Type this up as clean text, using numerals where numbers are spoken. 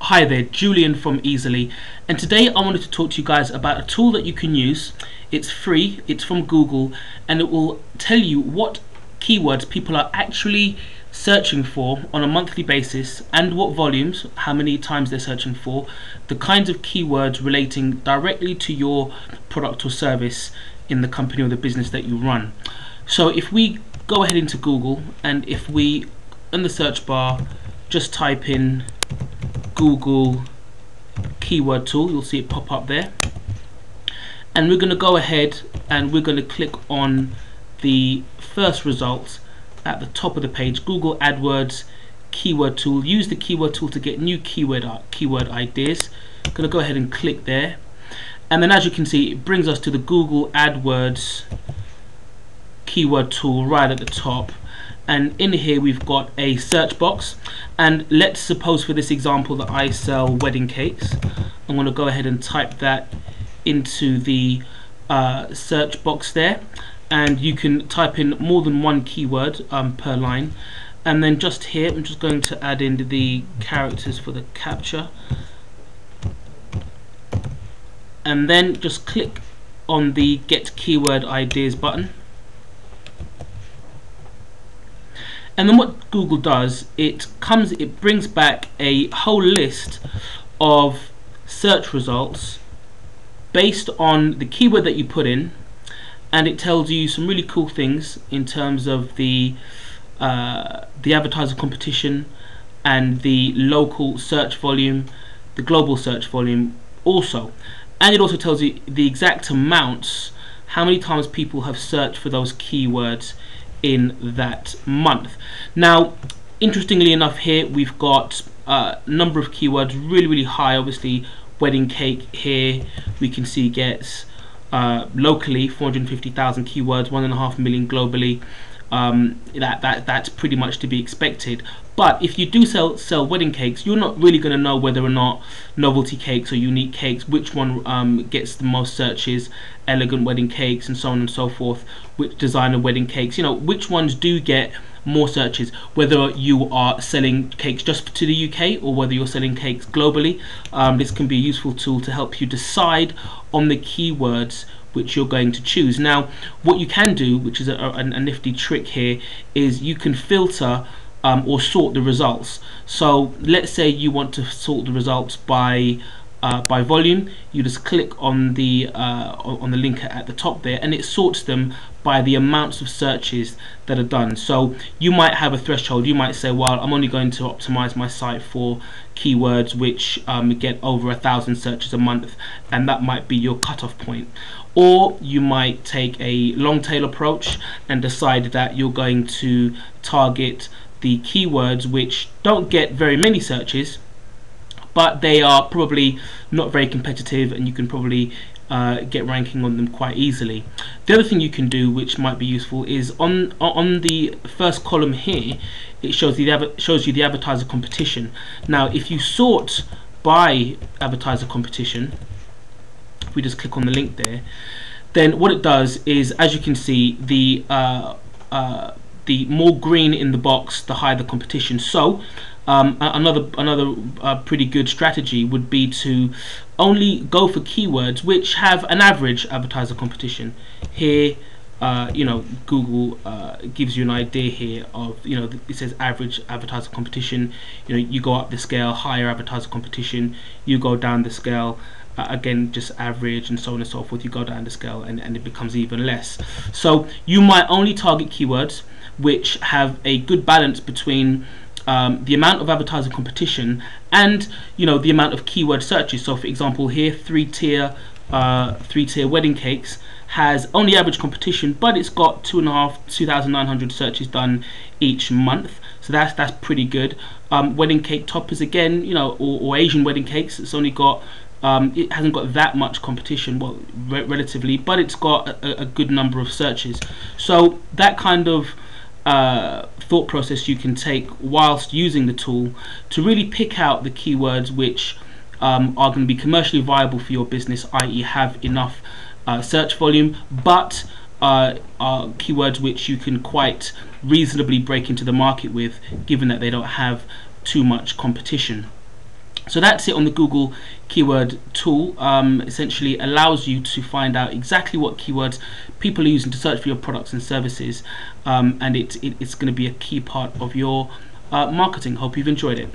Hi there, Julian from Easily, and today I wanted to talk to you guys about a tool that you can use. It's free, it's from Google, and it will tell you what keywords people are actually searching for on a monthly basis and what volumes, how many times they're searching for, the kinds of keywords relating directly to your product or service in the company or the business that you run. So if we go ahead into Google, and if we, in the search bar, just type in Google keyword tool, you'll see it pop up there, and we're going to go ahead and we're going to click on the first result at the top of the page, Google Adwords keyword tool. Use the keyword tool to get new keyword ideas. I'm going to go ahead and click there, and then as you can see, it brings us to the Google Adwords keyword tool right at the top. And in here we've got a search box, and let's suppose for this example that I sell wedding cakes. I'm going to go ahead and type that into the search box there, and you can type in more than one keyword per line. And then just here I'm just going to add in the characters for the captcha, and then just click on the Get Keyword Ideas button. And then what Google does, it brings back a whole list of search results based on the keyword that you put in, and it tells you some really cool things in terms of the advertiser competition and the local search volume, the global search volume also. And it also tells you the exact amounts, how many times people have searched for those keywords in that month. Now, interestingly enough, here we've got a number of keywords really high. Obviously, wedding cake here we can see gets locally 450,000 keywords, 1.5 million globally. That's pretty much to be expected. But if you do sell wedding cakes, you're not really going to know whether or not novelty cakes or unique cakes, which one gets the most searches, elegant wedding cakes and so on and so forth, which designer wedding cakes, which ones do get more searches, whether you are selling cakes just to the UK or whether you're selling cakes globally. This can be a useful tool to help you decide on the keywords which you're going to choose. Now, what you can do, which is a nifty trick here, is you can filter or sort the results. So let's say you want to sort the results by volume. You just click on the link at the top there, and it sorts them by the amounts of searches that are done. So you might have a threshold. You might say, well, I'm only going to optimize my site for keywords which get over 1,000 searches a month, and that might be your cutoff point. Or you might take a long tail approach and decide that you're going to target the keywords which don't get very many searches, but they are probably not very competitive, and you can probably get ranking on them quite easily. The other thing you can do, which might be useful, is on the first column here, it shows you the advertiser competition. Now, if you sort by advertiser competition, if we just click on the link there, then what it does is, as you can see, the more green in the box, the higher the competition. So another pretty good strategy would be to only go for keywords which have an average advertiser competition. Here, Google gives you an idea here of, it says average advertiser competition. You go up the scale, higher advertiser competition. You go down the scale, again, just average, and so on and so forth. You go down the scale, and it becomes even less. So you might only target keywords which have a good balance between the amount of advertiser competition and the amount of keyword searches. So for example, here, three-tier wedding cakes has only average competition, but it's got 2,900 searches done each month, so that's pretty good. Wedding cake toppers, again, or Asian wedding cakes, it's only got it hasn't got that much competition, well, relatively, but it's got a good number of searches. So that kind of thought process you can take whilst using the tool to really pick out the keywords which are going to be commercially viable for your business, i.e. have enough search volume, but are keywords which you can quite reasonably break into the market with, given that they don't have too much competition. So that's it on the Google keyword tool. Essentially allows you to find out exactly what keywords people are using to search for your products and services, and it's going to be a key part of your marketing. Hope you've enjoyed it.